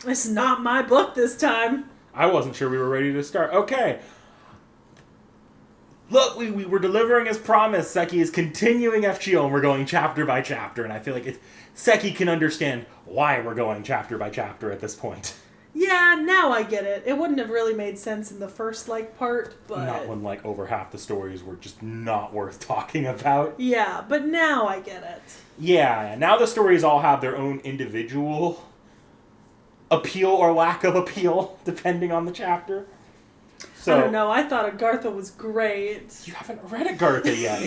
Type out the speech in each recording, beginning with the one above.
It's not my book this time. I wasn't sure we were ready to start. Okay. Look, we were delivering as promised. Seki is continuing FGO, and we're going chapter by chapter. And I feel like Seki can understand why we're going chapter by chapter at this point. Yeah, now I get it. It wouldn't have really made sense in the first, part, but... Not when, over half the stories were just not worth talking about. Yeah, but now I get it. Yeah, now the stories all have their own individual appeal or lack of appeal, depending on the chapter. So, I don't know, I thought Agartha was great. You haven't read Agartha yet.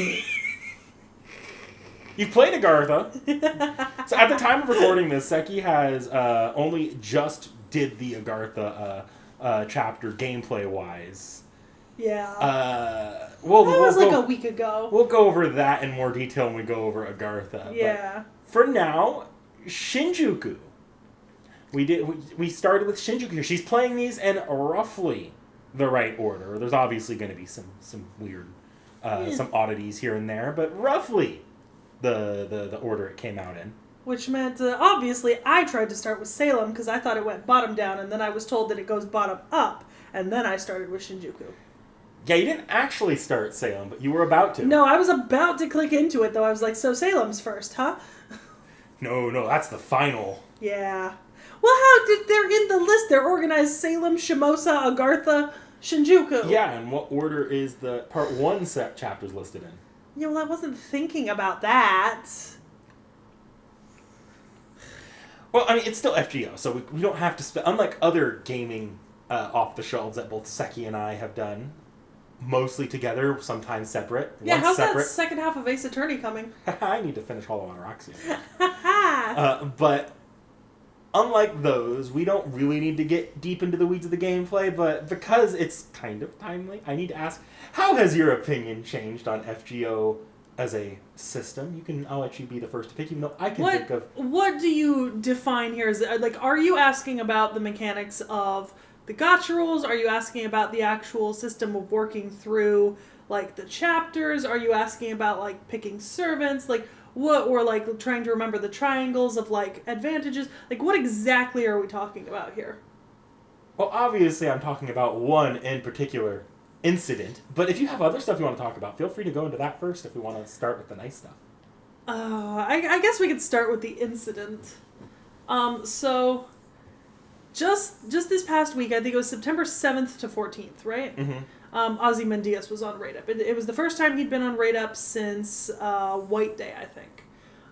You've played Agartha. So at the time of recording this, Seki has only just did the Agartha chapter gameplay-wise. Yeah. That was a week ago. We'll go over that in more detail when we go over Agartha. Yeah. But for now, Shinjuku. We started with Shinjuku here. She's playing these in roughly the right order. There's obviously going to be some weird, some oddities here and there, but roughly the order it came out in. Which meant, obviously, I tried to start with Salem because I thought it went bottom down, and then I was told that it goes bottom up, and then I started with Shinjuku. Yeah, you didn't actually start Salem, but you were about to. No, I was about to click into it, though. I was like, so Salem's first, huh? No, that's the final. Yeah. Well, they're in the list. They're organized Salem, Shimosa, Agartha, Shinjuku. Yeah, and what order is the part 1 set chapters listed in? Yeah, well, I wasn't thinking about that. Well, I mean, it's still FGO, so we don't have to spend... Unlike other gaming off-the-shelves that both Seki and I have done, mostly together, sometimes separate. Yeah, how's that second half of Ace Attorney coming? I need to finish Hollow on Roxy. But unlike those, we don't really need to get deep into the weeds of the gameplay, but because it's kind of timely, I need to ask, how has your opinion changed on FGO as a system? I'll let you be the first to pick, even though I can think of... What do you define here? Are you asking about the mechanics of the gacha rules? Are you asking about the actual system of working through, the chapters? Are you asking about, picking servants? What, or, trying to remember the triangles of, advantages? What exactly are we talking about here? Well, obviously I'm talking about one in particular incident, but if you have other stuff you want to talk about, feel free to go into that first if we want to start with the nice stuff. I guess we could start with the incident. So, just this past week, I think it was September 7th to 14th, right? Mm-hmm. Ozymandias was on Raid Up. It was the first time he'd been on Raid Up since White Day, I think.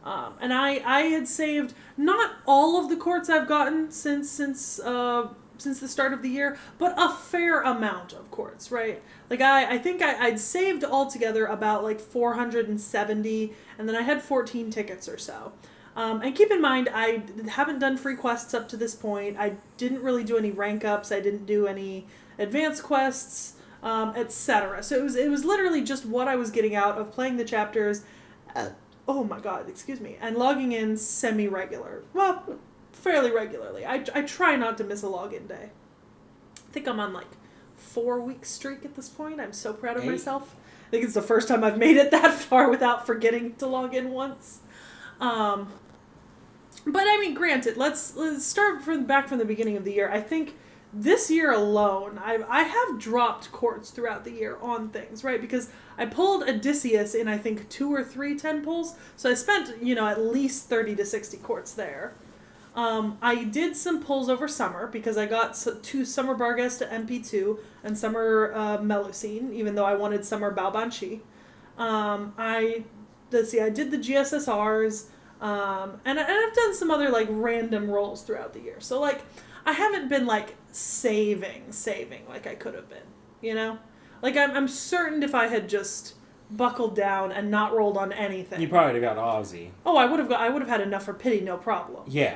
And I had saved not all of the courts I've gotten since the start of the year, but a fair amount of courts, right? I think I'd saved altogether about 470, and then I had 14 tickets or so. And keep in mind, I haven't done free quests up to this point. I didn't really do any rank ups. I didn't do any advanced quests, etc. So it was literally just what I was getting out of playing the chapters. Oh my god, excuse me. And logging in semi-regular. Well, fairly regularly. I try not to miss a login day. I think I'm on 4-week streak at this point. I'm so proud of myself. I think it's the first time I've made it that far without forgetting to log in once. But I mean, granted, let's start back from the beginning of the year. I think this year alone, I have dropped courts throughout the year on things, right? Because I pulled Odysseus in, I think, 2 or 3 10 pulls. So I spent, at least 30 to 60 courts there. I did some pulls over summer because I got 2 Summer Barghest to MP2 and Summer Melusine, even though I wanted Summer Balbanchi. I did the GSSRs, and I've done some other random rolls throughout the year. So I haven't been saving like I could have been, I'm certain if I had just buckled down and not rolled on anything, You probably got Aussie. Oh, I would have had enough for pity, no problem. Yeah.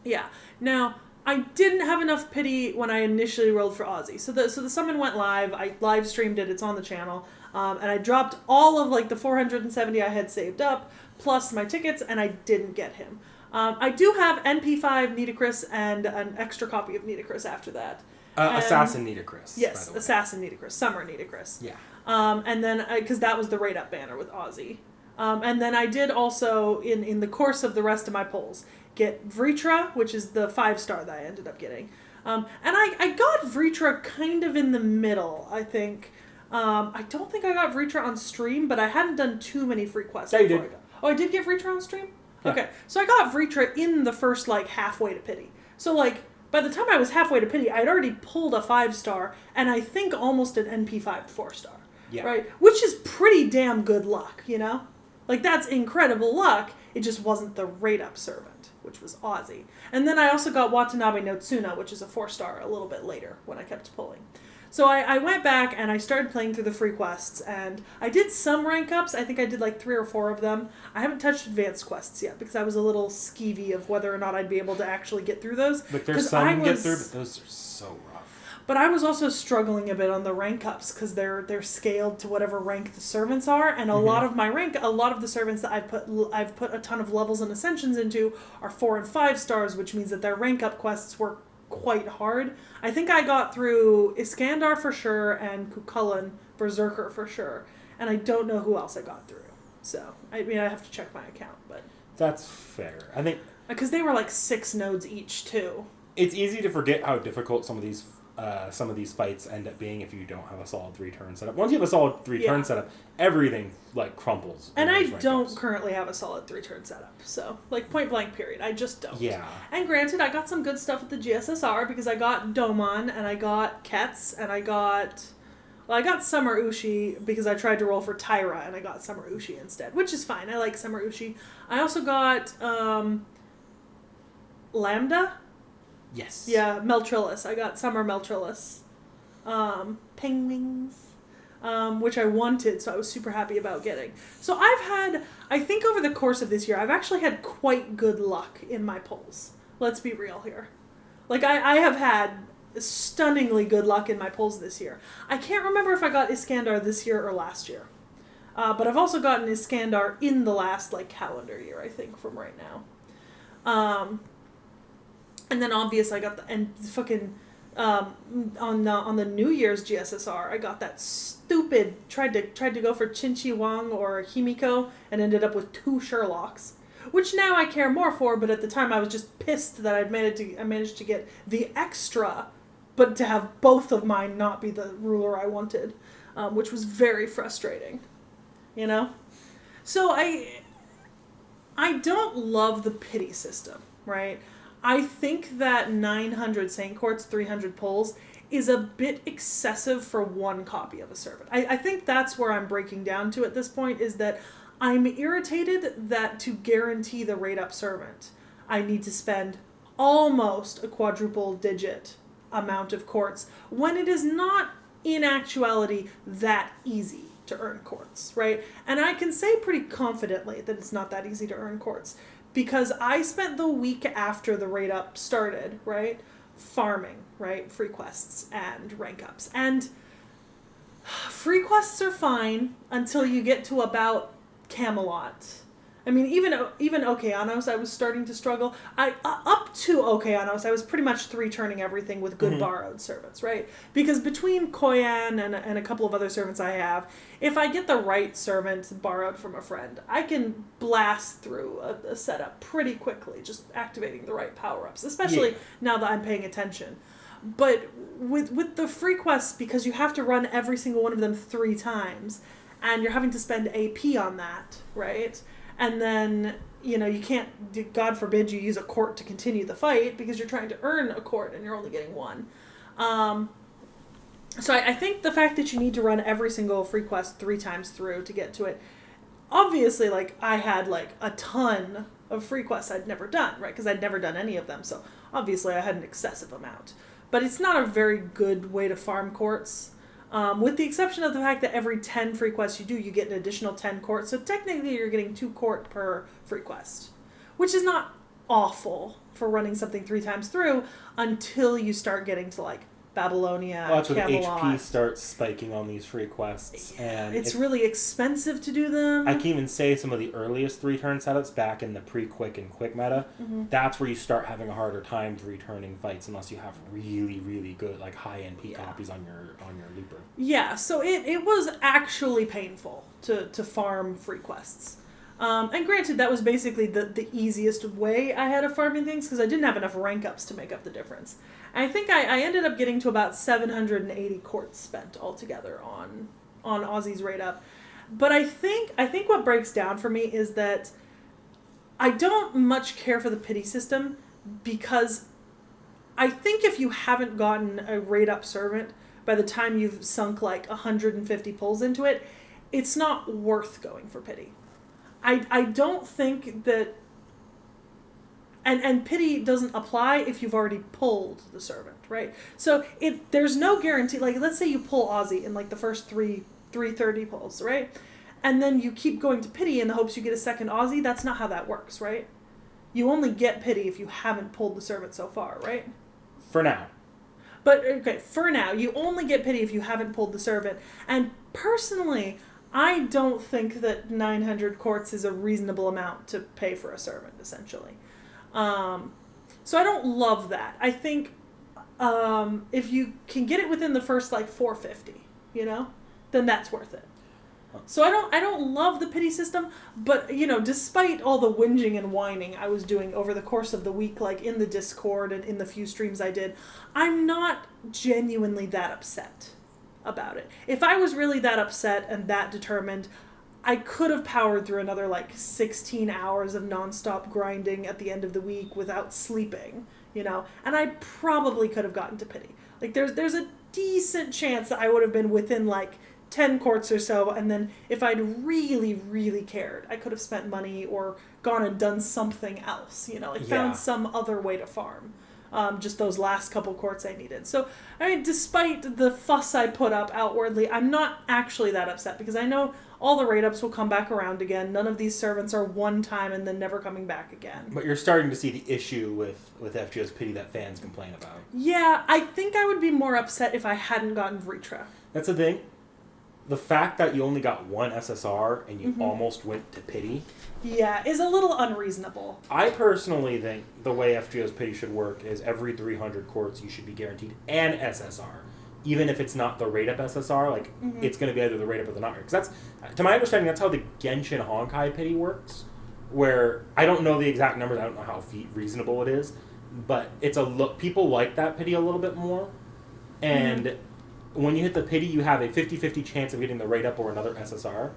Yeah. Now, I didn't have enough pity when I initially rolled for Aussie. So the summon went live. I live streamed it. It's on the channel. And I dropped all of the 470 I had saved up, plus my tickets, and I didn't get him. I do have NP5 Nitocris and an extra copy of Nitocris after that. Assassin Nitocris. Yes, Assassin Nitocris. Summer Nitocris. Yeah. And then, because that was the Raid Up banner with Aussie. And then I did also, in the course of the rest of my polls, get Vritra, which is the 5-star that I ended up getting. And I got Vritra kind of in the middle, I think. I don't think I got Vritra on stream, but I hadn't done too many free quests. Yeah, you did. I did get Vritra on stream? Yeah. Okay. So I got Vritra in the first, like, halfway to pity. So, like, by the time I was halfway to pity, I'd already pulled a 5-star, and I think almost an NP5 4-star. Yeah. Right? Which is pretty damn good luck, you know? Like, that's incredible luck. It just wasn't the rate-up servant, which was Aussie. And then I also got Watanabe no Tsuna, which is a 4-star a little bit later when I kept pulling. So I went back and I started playing through the free quests, and I did some rank ups. I think I did like 3 or 4 of them. I haven't touched advanced quests yet because I was a little skeevy of whether or not I'd be able to actually get through those. Like there's some you get through, but those are so rough. But I was also struggling a bit on the rank ups because they're scaled to whatever rank the servants are, and a lot of the servants that I've put a ton of levels and ascensions into are 4 and 5 stars, which means that their rank up quests were quite hard. I think I got through Iskandar for sure and Kukullan Berserker for sure, and I don't know who else I got through. So I mean, I have to check my account, but that's fair. I think because they were like 6 nodes each too. It's easy to forget how difficult some of these fights end up being if you don't have a solid 3-turn setup. Once you have a solid 3-turn setup, everything like crumples. And I don't currently have a solid 3-turn setup, so like point blank period, I just don't. Yeah. And granted, I got some good stuff at the GSSR because I got Domon and I got Ketz and I got Summer Ushi because I tried to roll for Tyra and I got Summer Ushi instead, which is fine. I like Summer Ushi. I also got Lambda. Yes. Yeah, Meltrillis. I got Summer Meltrillis. Penguins. Which I wanted, so I was super happy about getting. So I think over the course of this year, I've actually had quite good luck in my polls. Let's be real here. Like, I have had stunningly good luck in my polls this year. I can't remember if I got Iskandar this year or last year. But I've also gotten Iskandar in the last, like, calendar year, I think, from right now. And then obvious I got on the New Year's GSSR, I got that stupid tried to go for Chin-Chi Wang or Himiko and ended up with 2 Sherlocks, which now I care more for, but at the time I was just pissed that I managed to get the extra, but to have both of mine not be the ruler I wanted, which was very frustrating, you know? So I don't love the pity system, right? I think that 900 Saint Courts, 300 pulls is a bit excessive for one copy of a servant. I think that's where I'm breaking down to at this point, is that I'm irritated that to guarantee the rate up servant, I need to spend almost a quadruple digit amount of courts when it is not in actuality that easy to earn courts, right? And I can say pretty confidently that it's not that easy to earn courts. Because I spent the week after the rate up started, right, farming, right, free quests and rank ups. And free quests are fine until you get to about Camelot. I mean, even Okeanos, I was starting to struggle. Up to Okeanos, I was pretty much 3-turning everything with good borrowed servants, right? Because between Koyan and a couple of other servants I have, if I get the right servant borrowed from a friend, I can blast through a setup pretty quickly, just activating the right power-ups, especially now that I'm paying attention. But with the free quests, because you have to run every single one of them 3 times, and you're having to spend AP on that, right? And then, you know, you can't, God forbid you use a court to continue the fight because you're trying to earn a court and you're only getting 1. So I think the fact that you need to run every single free quest 3 times through to get to it, obviously, like, I had, like, a ton of free quests I'd never done, right? Because I'd never done any of them, so obviously I had an excessive amount. But it's not a very good way to farm courts. With the exception of the fact that every 10 free quests you do, you get an additional 10 courts. So technically you're getting 2 court per free quest, which is not awful for running something 3 times through until you start getting to, like, Babylonia, well, that's Camelot. when HP starts spiking on these free quests. And it's really expensive to do them. I can even say some of the earliest 3-turn setups back in the pre-quick and quick meta, that's where you start having a harder time 3-turning fights unless you have really, really good, like, high NP copies on your looper. Yeah, so it was actually painful to farm free quests. And granted, that was basically the easiest way I had of farming things because I didn't have enough rank ups to make up the difference. And I think I ended up getting to about 780 quartz spent altogether on Aussie's rate up. But I think what breaks down for me is that I don't much care for the pity system because I think if you haven't gotten a rate up servant by the time you've sunk like 150 pulls into it, it's not worth going for pity. I don't think that... And pity doesn't apply if you've already pulled the servant, right? So there's no guarantee. Like, let's say you pull Aussie in like the first 330 pulls, right? And then you keep going to pity in the hopes you get a second Aussie. That's not how that works, right? You only get pity if you haven't pulled the servant so far, right? For now. But, okay, for now, you only get pity if you haven't pulled the servant. And personally, I don't think that 900 quartz is a reasonable amount to pay for a servant, essentially. So I don't love that. I think if you can get it within the first, like, 450, then that's worth it. So I don't love the pity system, but, despite all the whinging and whining I was doing over the course of the week, like in the Discord and in the few streams I did, I'm not genuinely that upset about it. If I was really that upset and that determined, I could have powered through another, like, 16 hours of nonstop grinding at the end of the week without sleeping, and I probably could have gotten to pity. Like, there's a decent chance that I would have been within, like, 10 quartz or so, and then if I'd really, really cared, I could have spent money or gone and done something else, found some other way to farm. Just those last couple quartz I needed. So, I mean, despite the fuss I put up outwardly, I'm not actually that upset because I know all the rate ups will come back around again. None of these servants are one time and then never coming back again. But you're starting to see the issue with FGO's pity that fans complain about. Yeah, I think I would be more upset if I hadn't gotten Vritra. That's the thing. The fact that you only got one SSR and you almost went to pity... Yeah, is a little unreasonable. I personally think the way FGO's pity should work is every 300 quartz you should be guaranteed an SSR. Even if it's not the rate-up SSR, like, it's going to be either the rate-up or the not rate. Because that's, to my understanding, that's how the Genshin Honkai pity works. Where, I don't know the exact numbers, I don't know how reasonable it is, but it's people like that pity a little bit more. And... when you hit the pity, you have a 50-50 chance of getting the rate up or another SSR.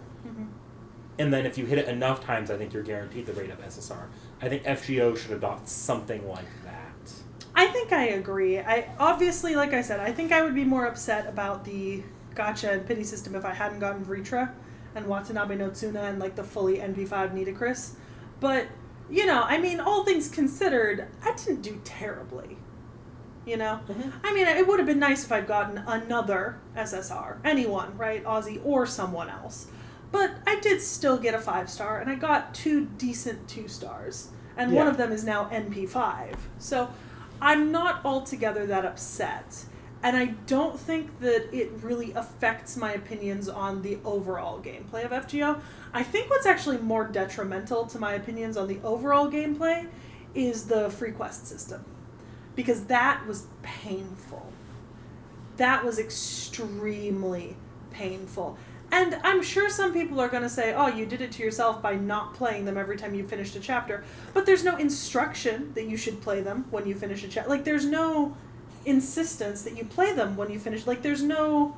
And then if you hit it enough times, I think you're guaranteed the rate up SSR. I think FGO should adopt something like that. I think I agree. Obviously, like I said, I think I would be more upset about the gacha and pity system if I hadn't gotten Vritra and Watanabe no Tsuna and like the fully NV5 Nidacris. But, I mean, all things considered, I didn't do terribly. I mean, it would have been nice if I'd gotten another SSR. Anyone, right? Aussie or someone else. But I did still get a 5-star, and I got 2 decent 2-stars. And one of them is now NP5. So I'm not altogether that upset. And I don't think that it really affects my opinions on the overall gameplay of FGO. I think what's actually more detrimental to my opinions on the overall gameplay is the free quest system. Because that was painful. That was extremely painful. And I'm sure some people are going to say, oh, you did it to yourself by not playing them every time you finished a chapter. But there's no instruction that you should play them when you finish a chapter. Like, there's no insistence that you play them when you finish. Like, there's no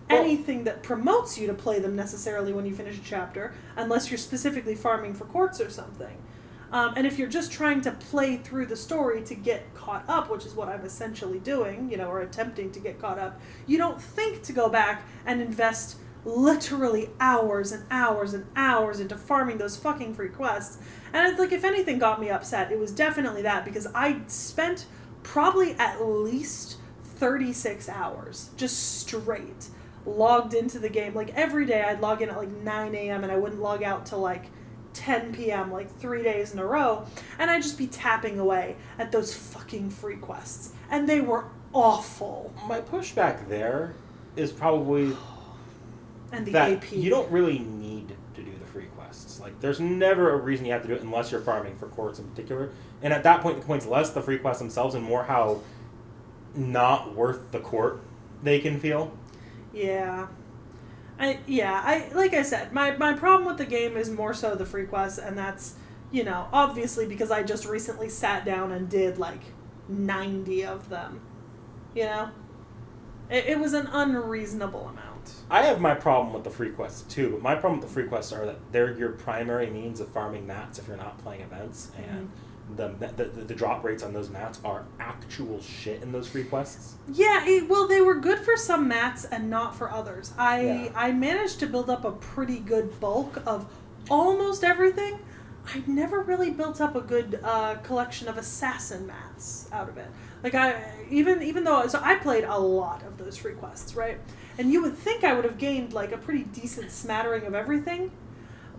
anything that promotes you to play them necessarily when you finish a chapter, unless you're specifically farming for quartz or something. And if you're just trying to play through the story to get caught up, which is what I'm essentially doing, or attempting to get caught up, you don't think to go back and invest literally hours and hours and hours into farming those fucking free quests. And it's like, if anything got me upset, it was definitely that, because I spent probably at least 36 hours just straight logged into the game. Like, every day I'd log in at like 9 a.m. and I wouldn't log out till like 10 p.m. like 3 days in a row, and I'd just be tapping away at those fucking free quests, and they were awful. My pushback there is probably and the that AP. You don't really need to do the free quests. Like, there's never a reason you have to do it unless you're farming for quartz in particular, and at that point the point's less the free quests themselves and more how not worth the court they can feel. Yeah. Like I said, my problem with the game is more so the free quests, and that's, obviously because I just recently sat down and did like 90 of them. You know? It was an unreasonable amount. I have my problem with the free quests too, but my problem with the free quests are that they're your primary means of farming mats if you're not playing events, and the drop rates on those mats are actual shit in those free quests. Yeah, well, they were good for some mats and not for others. I managed to build up a pretty good bulk of almost everything. I never really built up a good collection of assassin mats out of it. Like even though I played a lot of those free quests, right? And you would think I would have gained like a pretty decent smattering of everything,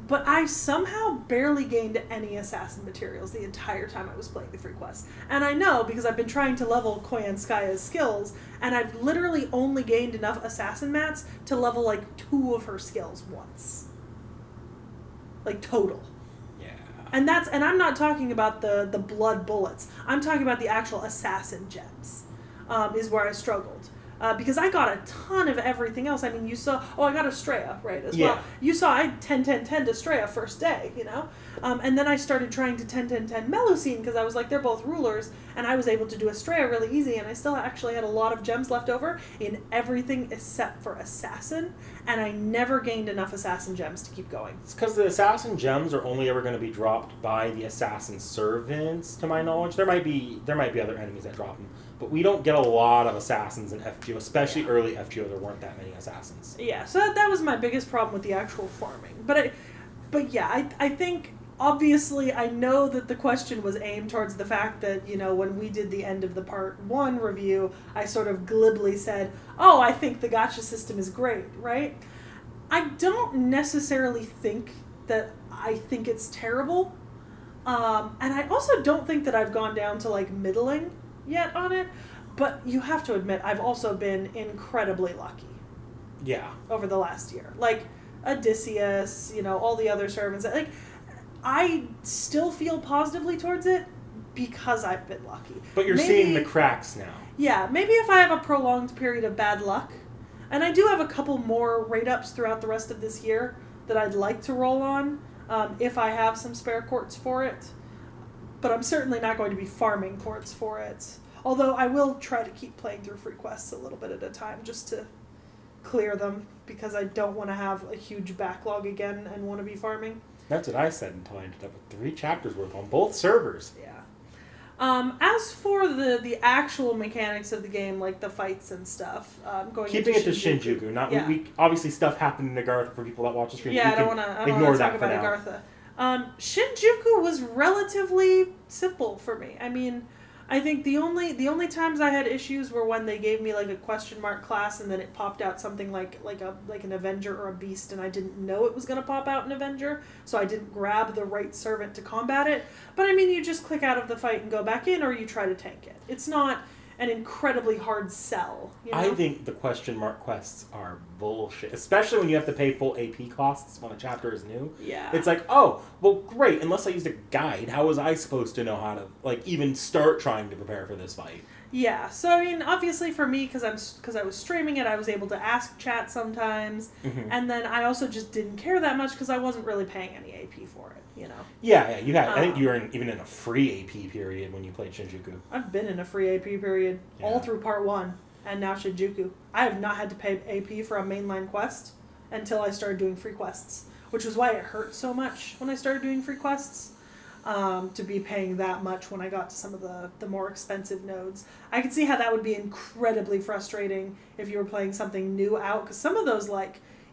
but I somehow barely gained any assassin materials the entire time I was playing the free quests. And I know because I've been trying to level Koyanskaya's skills, and I've literally only gained enough assassin mats to level like 2 of her skills once. Like total. And I'm not talking about the blood bullets. I'm talking about the actual assassin gems, is where I struggled. Because I got a ton of everything else. I mean, you saw... Oh, I got Estrella, right, as well. You saw I 10-10-10 Estrella first day, and then I started trying to 10-10-10 Melusine because I was like, they're both rulers, and I was able to do Estrella really easy, and I still actually had a lot of gems left over in everything except for Assassin, and I never gained enough Assassin gems to keep going. It's because the Assassin gems are only ever going to be dropped by the Assassin servants, to my knowledge. There might be other enemies that drop them, but we don't get a lot of Assassins in FGO, especially early FGO. There weren't that many Assassins. Yeah, so that was my biggest problem with the actual farming. But I think... Obviously, I know that the question was aimed towards the fact that, when we did the end of the Part 1 review, I sort of glibly said, oh, I think the gacha system is great, right? I don't necessarily think that I think it's terrible. And I also don't think that I've gone down to, like, middling yet on it. But you have to admit, I've also been incredibly lucky. Yeah. Over the last year. Like, Odysseus, all the other servants. Like... I still feel positively towards it because I've been lucky. But you're seeing the cracks now. Yeah, maybe if I have a prolonged period of bad luck, and I do have a couple more rate-ups throughout the rest of this year that I'd like to roll on, if I have some spare quartz for it. But I'm certainly not going to be farming quartz for it. Although I will try to keep playing through free quests a little bit at a time just to clear them, because I don't want to have a huge backlog again and want to be farming. That's what I said until I ended up with 3 chapters worth on both servers. Yeah. As for the actual mechanics of the game, like the fights and stuff, keeping it to Shinjuku. We obviously stuff happened in Agartha for people that watch the stream. Yeah, I don't want to talk about Agartha. Shinjuku was relatively simple for me. I mean, I think the only times I had issues were when they gave me like a question mark class and then it popped out something like an Avenger or a Beast, and I didn't know it was going to pop out an Avenger, so I didn't grab the right servant to combat it. But I mean, you just click out of the fight and go back in, or you try to tank it. It's not an incredibly hard sell. I think the question mark quests are bullshit, especially when you have to pay full AP costs when a chapter is new. Yeah. It's like, oh, well, great. Unless I used a guide, how was I supposed to know how to even start trying to prepare for this fight? Yeah. So I mean, obviously for me, because I was streaming it, I was able to ask chat sometimes, and then I also just didn't care that much because I wasn't really paying any AP for it. Yeah, you had. I think you were even in a free AP period when you played Shinjuku. I've been in a free AP period all through Part 1, and now Shinjuku. I have not had to pay AP for a mainline quest until I started doing free quests, which was why it hurt so much when I started doing free quests, to be paying that much when I got to some of the more expensive nodes. I could see how that would be incredibly frustrating if you were playing something new out, because some of those,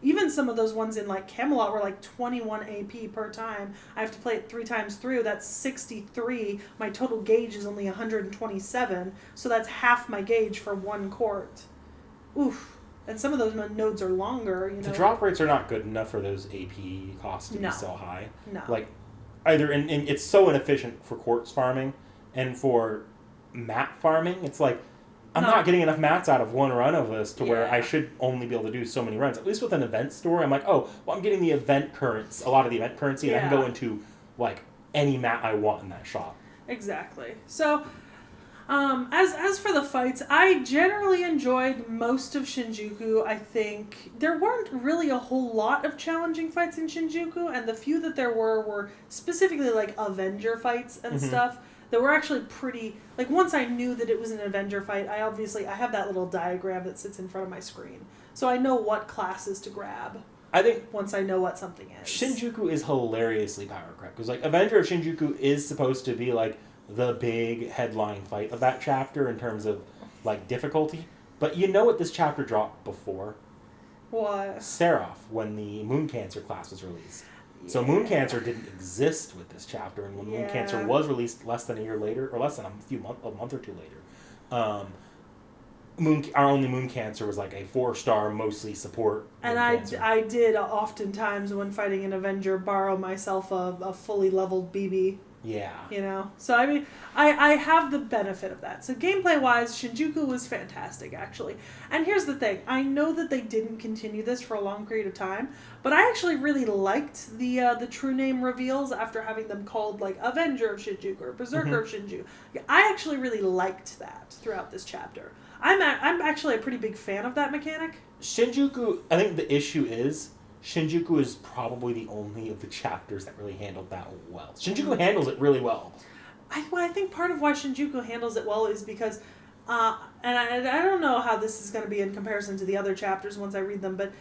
even some of those ones in Camelot were 21 AP per time. I have to play it 3 times through. That's 63. My total gauge is only 127, so that's half my gauge for 1 court. Oof. And some of those nodes are longer. The drop rates are not good enough for those AP costs to be so high. No. Either and it's so inefficient for quartz farming, and for mat farming, it's I'm not getting enough mats out of 1 run of this to where I should only be able to do so many runs. At least with an event store, I'm like, oh, well, I'm getting the event currency, a lot of the event currency, and I can go into any mat I want in that shop. Exactly. So, As for the fights, I generally enjoyed most of Shinjuku. I think there weren't really a whole lot of challenging fights in Shinjuku, and the few that there were specifically like Avenger fights and stuff that were actually pretty. Like once I knew that it was an Avenger fight, I have that little diagram that sits in front of my screen, so I know what classes to grab. I think once I know what something is. Shinjuku is hilariously power correct because like Avenger of Shinjuku is supposed to be like the big headline fight of that chapter in terms of like difficulty. But you know what this chapter dropped before? What? Seraph, when the Moon Cancer class was released. Yeah. So Moon Cancer didn't exist with this chapter, and when Moon Cancer was released less than a year later, or less than a month or two later, our only Moon Cancer was like a 4-star, mostly support. And I did oftentimes when fighting an Avenger borrow myself a fully leveled BB. Yeah. You know? So, I mean, I have the benefit of that. So, gameplay-wise, Shinjuku was fantastic, actually. And here's the thing. I know that they didn't continue this for a long period of time, but I actually really liked the true name reveals after having them called, like, Avenger of Shinjuku or Berserker of Shinjuku. I actually really liked that throughout this chapter. I'm actually a pretty big fan of that mechanic. Shinjuku, I think the issue is Shinjuku is probably the only of the chapters that really handled that well. Shinjuku handles it really well. I think part of why Shinjuku handles it well is because, and I don't know how this is going to be in comparison to the other chapters once I read them, but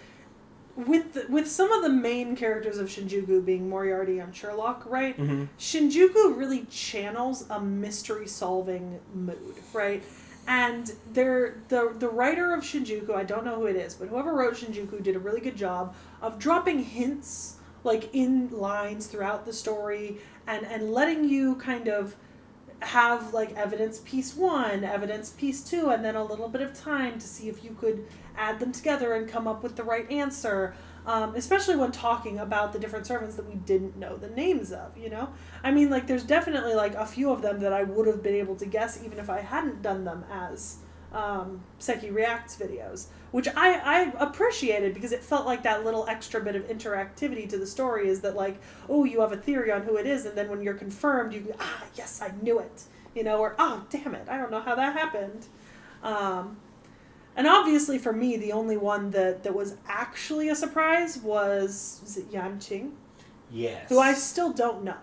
with some of the main characters of Shinjuku being Moriarty and Sherlock, right? Mm-hmm. Shinjuku really channels a mystery-solving mood, right? And the writer of Shinjuku, I don't know who it is, but whoever wrote Shinjuku did a really good job of dropping hints, like, in lines throughout the story and letting you kind of have, like, evidence piece 1, evidence piece 2, and then a little bit of time to see if you could add them together and come up with the right answer. Especially when talking about the different servants that we didn't know the names of, you know? I mean, like, there's definitely, like, a few of them that I would have been able to guess even if I hadn't done them as Seki Reacts videos, which I appreciated because it felt like that little extra bit of interactivity to the story is that, like, oh, you have a theory on who it is, and then when you're confirmed, you go, yes, I knew it, you know, or, oh, damn it, I don't know how that happened. And obviously for me, the only one that was actually a surprise was it Yanqing? Yes. Who I still don't know,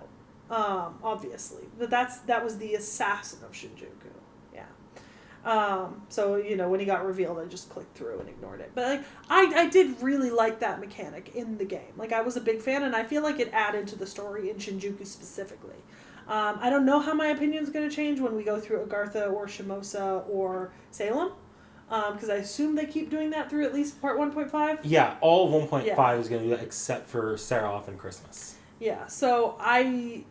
obviously. But that was the assassin of Shinjuku. Yeah. So, you know, when he got revealed, I just clicked through and ignored it. But, like, I did really like that mechanic in the game. Like, I was a big fan, and I feel like it added to the story in Shinjuku specifically. I don't know how my opinion's going to change when we go through Agartha or Shimosa or Salem. Because I assume they keep doing that through at least part 1.5? Yeah, all of 1.5 is going to do that except for Seraph and Christmas. Yeah, so I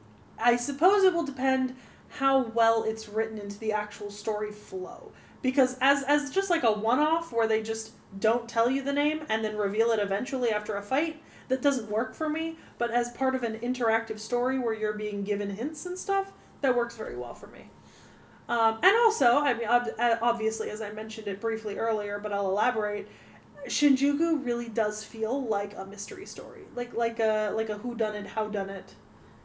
suppose it will depend how well it's written into the actual story flow. Because as just like a one-off where they just don't tell you the name and then reveal it eventually after a fight, that doesn't work for me. But as part of an interactive story where you're being given hints and stuff, that works very well for me. And also, I mean, obviously, as I mentioned it briefly earlier, but I'll elaborate, Shinjuku really does feel like a mystery story. Like a whodunit, howdunit,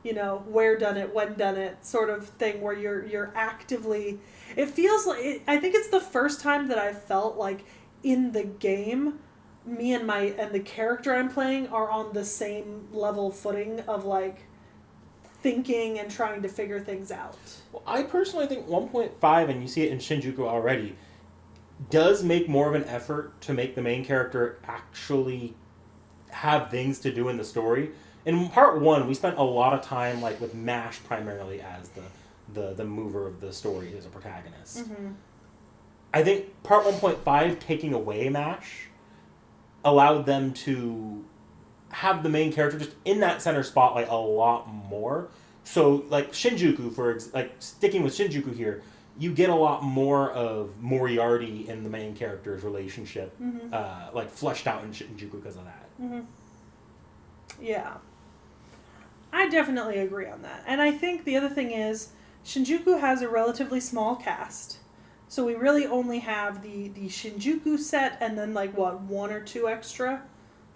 you know, where done it, when done it, sort of thing where you're actively... It feels like... I think it's the first time that I felt like in the game, me and the character I'm playing are on the same level footing of, like, thinking and trying to figure things out. Well, I personally think 1.5, and you see it in Shinjuku already, does make more of an effort to make the main character actually have things to do in the story. In part 1, we spent a lot of time like with Mash primarily as the mover of the story as a protagonist. Mm-hmm. I think part 1.5, taking away Mash, allowed them to have the main character just in that center spotlight a lot more. So, like, Shinjuku, sticking with Shinjuku here, you get a lot more of Moriarty and the main character's relationship, fleshed out in Shinjuku because of that. Mm-hmm. Yeah. I definitely agree on that. And I think the other thing is, Shinjuku has a relatively small cast. So we really only have the Shinjuku set and then, like, one or two extra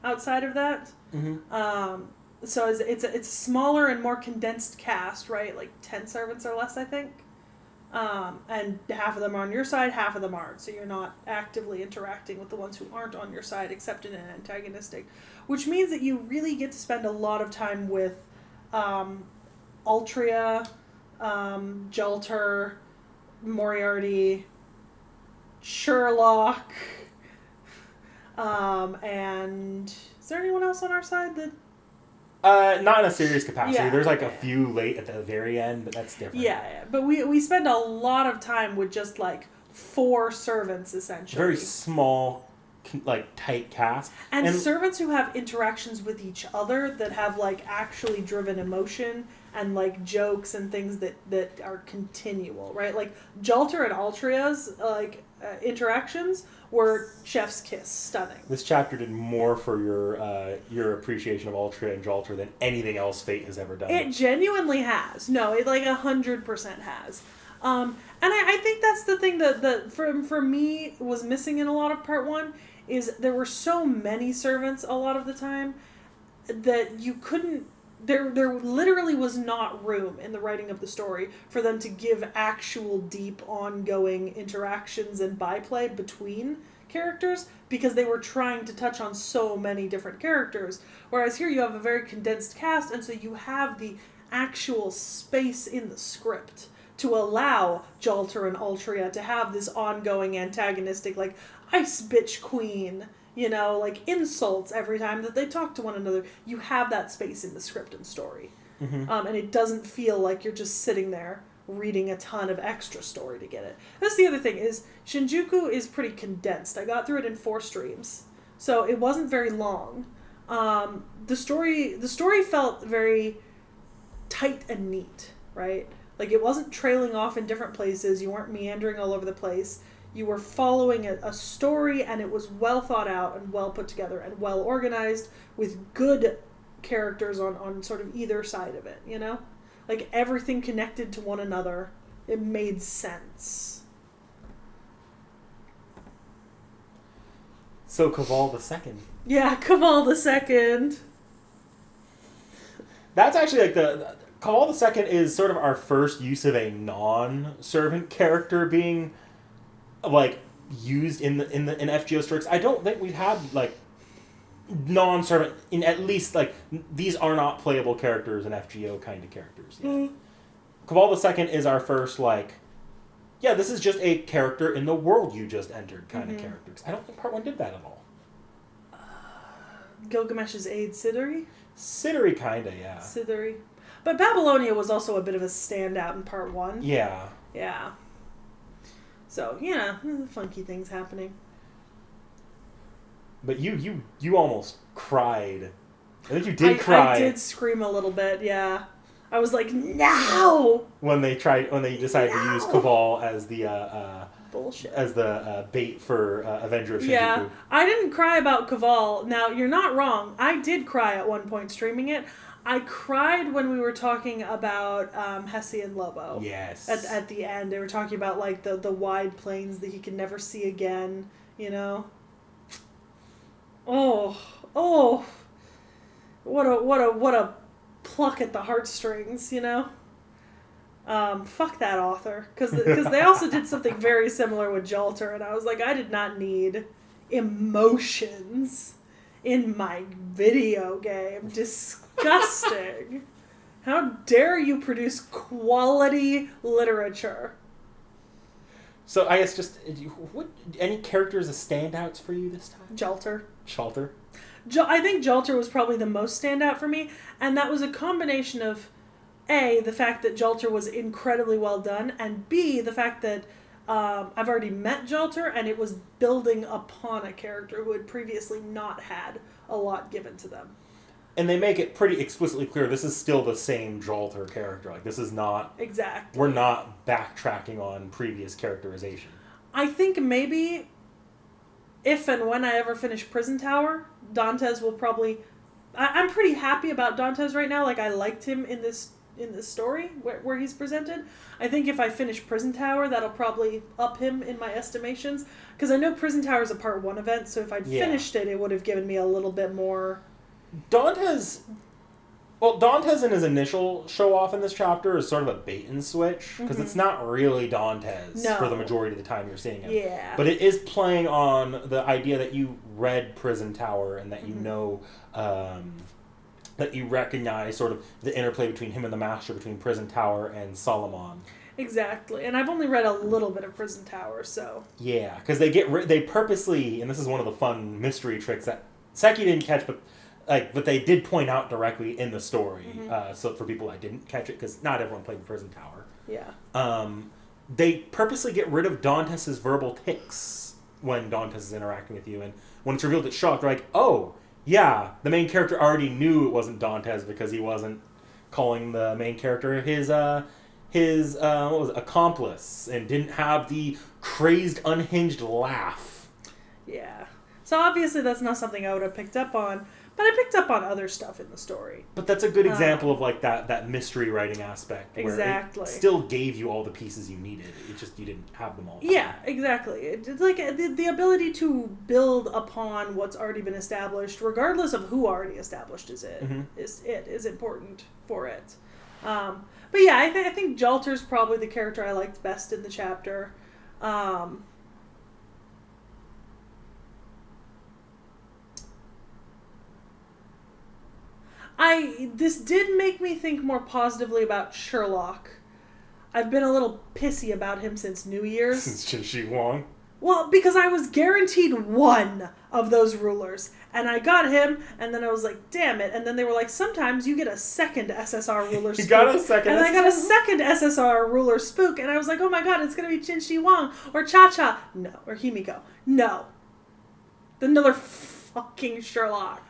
outside of that. Mm-hmm. So it's a smaller and more condensed cast, right? Like 10 servants or less, I think. And half of them are on your side, half of them aren't. So you're not actively interacting with the ones who aren't on your side, except in an antagonistic. Which means that you really get to spend a lot of time with Altria, Jalter, Moriarty, Sherlock, and is there anyone else on our side that... Not in a serious capacity. Yeah, There's like a few late at the very end, but that's different. Yeah. But we spend a lot of time with just like 4 servants, essentially. Very small, like tight cast. And servants who have interactions with each other that have like actually driven emotion and like jokes and things that are continual, right? Like Jalter and Altria's like interactions were chef's kiss, stunning. This chapter did more for your appreciation of Altria and Jalter than anything else Fate has ever done. It genuinely has. No, it like 100% has. And I think that's the thing that for me was missing in a lot of part 1 is there were so many servants a lot of the time that you couldn't... There literally was not room in the writing of the story for them to give actual deep ongoing interactions and byplay between characters because they were trying to touch on so many different characters. Whereas here you have a very condensed cast, and so you have the actual space in the script to allow Jalter and Altria to have this ongoing antagonistic, like, ice bitch queen, you know, like insults every time that they talk to one another. You have that space in the script and story. Mm-hmm. And it doesn't feel like you're just sitting there reading a ton of extra story to get it. That's the other thing, is Shinjuku is pretty condensed. I got through it in 4 streams, so it wasn't very long. The story felt very tight and neat, right? Like, it wasn't trailing off in different places. You weren't meandering all over the place. You were following a story, and it was well thought out and well put together and well organized with good characters on sort of either side of it, you know? Like, everything connected to one another. It made sense. So, Cabal the Second. Yeah, Cabal the Second. That's actually like Cabal the Second is sort of our first use of a non-servant character being like used in FGO Strix. I don't think we've had like non-servant in at least like these are not playable characters and FGO kind of characters. Yeah. Cabal the Second is our first like, yeah, this is just a character in the world you just entered kind of characters. I don't think part 1 did that at all. Gilgamesh's aide Siduri? Siduri kinda, yeah. Siduri. But Babylonia was also a bit of a standout in part 1. Yeah. Yeah. So, yeah, funky things happening. But you almost cried. I think you did cry. I did scream a little bit, yeah. I was like, no! When they decided to use Cabal as the bullshit. As the bait for Avenger of Shinjuku. Yeah, I didn't cry about Cabal. Now, you're not wrong. I did cry at one point streaming it. I cried when we were talking about T.H.E and Lobo. Yes. At the end, they were talking about like the wide plains that he can never see again. You know. Oh, what a pluck at the heartstrings. You know. Fuck that author, because they also did something very similar with Jalter, and I was like, I did not need emotions in my video game. Disgusting. How dare you produce quality literature? So I guess just any characters as standouts for you this time? Jalter. I think Jalter was probably the most standout for me, and that was a combination of A, the fact that Jalter was incredibly well done, and B, the fact that I've already met Jalter, and it was building upon a character who had previously not had a lot given to them. And they make it pretty explicitly clear this is still the same Jalter character. Like, this is not... Exactly. We're not backtracking on previous characterization. I think maybe if and when I ever finish Prison Tower, Dantes will probably... I'm pretty happy about Dantes right now. Like, I liked him in this story where he's presented. I think if I finish Prison Tower, that'll probably up him in my estimations. Because I know Prison Tower is a part 1 event, so if I'd finished it, it would have given me a little bit more... Dantes Well, Dantes in his initial show off in this chapter is sort of a bait and switch, because it's not really Dantes for the majority of the time you're seeing him. Yeah. But it is playing on the idea that you read Prison Tower and that you know, that you recognize sort of the interplay between him and the Master, between Prison Tower and Solomon. Exactly. And I've only read a little bit of Prison Tower, so... Yeah, because they purposely, and this is one of the fun mystery tricks that Seki didn't catch, but they did point out directly in the story. So for people that didn't catch it, because not everyone played Prison Tower. Yeah. They purposely get rid of Dantes' verbal tics when Dantes is interacting with you, and when it's revealed it's Shock, they're like, oh, yeah, the main character already knew it wasn't Dantes because he wasn't calling the main character his what was it, accomplice, and didn't have the crazed, unhinged laugh. Yeah. So obviously that's not something I would have picked up on, but I picked up on other stuff in the story. But that's a good example of like that mystery writing aspect. Exactly. Where it still gave you all the pieces you needed. It just, you didn't have them all. Yeah, exactly. It's like the ability to build upon what's already been established, regardless of who already established is important for it. But yeah, I think Jalter's probably the character I liked best in the chapter. This did make me think more positively about Sherlock. I've been a little pissy about him since New Year's. Since Chen Wang? Well, because I was guaranteed one of those rulers, and I got him, and then I was like, damn it, and then they were like, sometimes you get a second SSR ruler spook. You got a second and SSR? I got a second SSR ruler spook, and I was like, oh my god, it's going to be Chen Wang, or Cha-Cha. No, or Himiko. No. Another fucking Sherlock.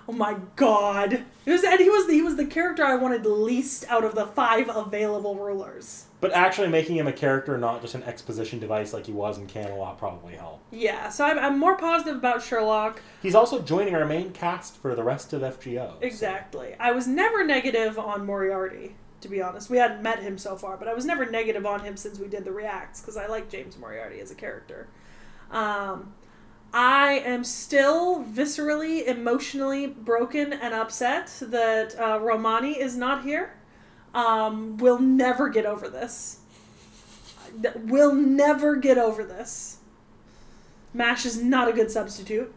Oh my god. He was the character I wanted least out of the 5 available rulers. But actually making him a character, not just an exposition device like he was in Camelot, probably helped. Yeah, so I'm more positive about Sherlock. He's also joining our main cast for the rest of FGO. Exactly. So. I was never negative on Moriarty, to be honest. We hadn't met him so far, but I was never negative on him since we did the reacts, because I like James Moriarty as a character. I am still viscerally, emotionally broken and upset that Romani is not here. We'll never get over this. We'll never get over this. MASH is not a good substitute.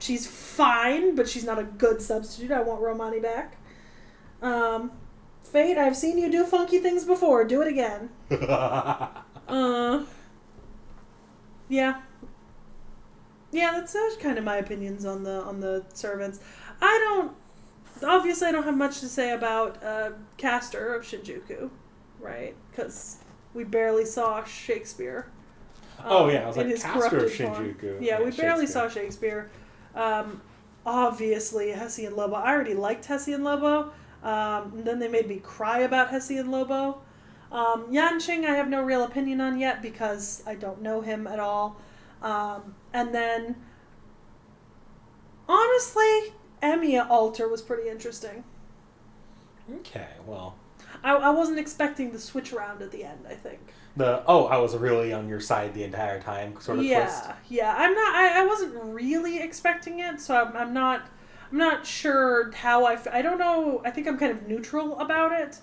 She's fine, but she's not a good substitute. I want Romani back. Fate, I've seen you do funky things before. Do it again. Yeah. Yeah, that's kind of my opinions on the servants. Obviously I don't have much to say about Castor of Shinjuku, right? Because we barely saw Shakespeare. Oh yeah, I was like, Castor of Shinjuku. Yeah, we barely saw Shakespeare. Obviously Hessian Lobo. I already liked Hessian Lobo. And then they made me cry about Hessian Lobo. Yanqing I have no real opinion on yet because I don't know him at all. And then, honestly, Emiya Alter was pretty interesting. Okay, well. I wasn't expecting the switch around at the end, I think. I was really on your side the entire time sort of twist. Yeah. I wasn't really expecting it, so I'm not sure how I don't know. I think I'm kind of neutral about it.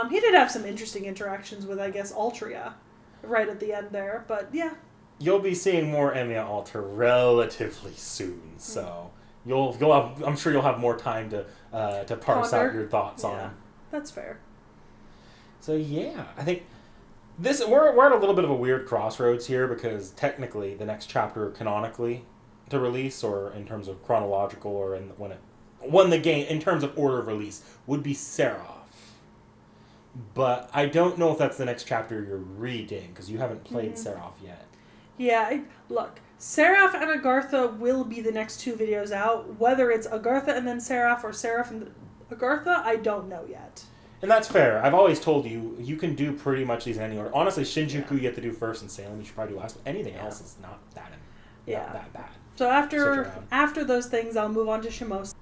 He did have some interesting interactions with, I guess, Altria right at the end there, but yeah. You'll be seeing more Emiya Alter relatively soon, so you'll have, I'm sure you'll have more time to parse out your thoughts on him. That's fair. So yeah, I think we're at a little bit of a weird crossroads here because technically the next chapter canonically to release, or in terms of chronological, or when the game in terms of order of release would be Seraph. But I don't know if that's the next chapter you're reading because you haven't played Seraph yet. Yeah, look, Seraph and Agartha will be the next 2 videos out. Whether it's Agartha and then Seraph or Seraph and Agartha, I don't know yet. And that's fair. I've always told you, you can do pretty much these in any order. Honestly, Shinjuku you have to do first, and Salem you should probably do last. But anything else is not that bad. So after those things, I'll move on to Shimosa.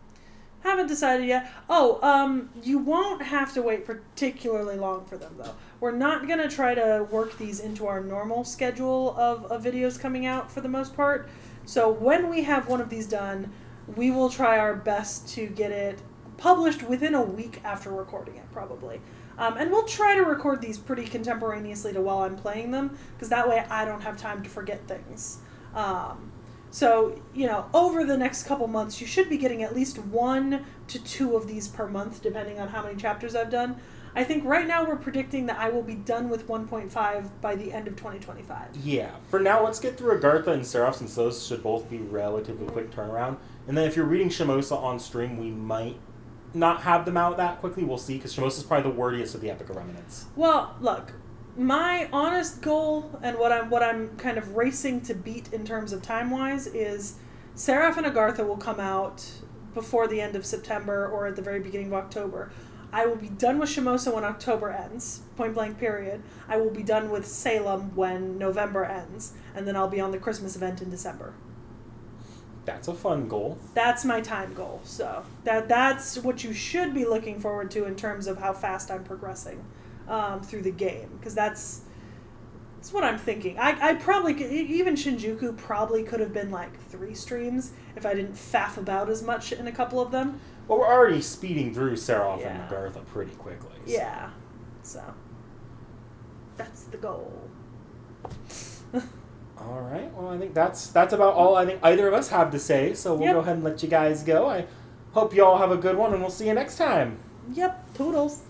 Haven't decided yet. You won't have to wait particularly long for them, though. We're not going to try to work these into our normal schedule of videos coming out for the most part. So when we have one of these done, we will try our best to get it published within a week after recording it, probably. And we'll try to record these pretty contemporaneously to while I'm playing them, because that way I don't have time to forget things. So, over the next couple months, you should be getting at least 1 to 2 of these per month, depending on how many chapters I've done. I think right now we're predicting that I will be done with 1.5 by the end of 2025. Yeah. For now, let's get through Agartha and Seraph, since those should both be relatively quick turnaround. And then if you're reading Shimosa on stream, we might not have them out that quickly. We'll see, because Shimosa's probably the wordiest of the Epic of Remnants. Well, look, my honest goal and what I'm kind of racing to beat in terms of time-wise is Seraph and Agartha will come out before the end of September or at the very beginning of October. I will be done with Shimosa when October ends, point blank period. I will be done with Salem when November ends, and then I'll be on the Christmas event in December. That's a fun goal. That's my time goal. So that's what you should be looking forward to in terms of how fast I'm progressing through the game, because that's what I'm thinking. I probably could, even Shinjuku probably could have been like 3 streams if I didn't faff about as much in a couple of them. Well, we're already speeding through Seraph Yeah. and Agartha pretty quickly. So. Yeah. So that's the goal. All right. Well, I think that's about all I think either of us have to say. So we'll Yep. go ahead and let you guys go. I hope you all have a good one, and we'll see you next time. Yep. Toodles.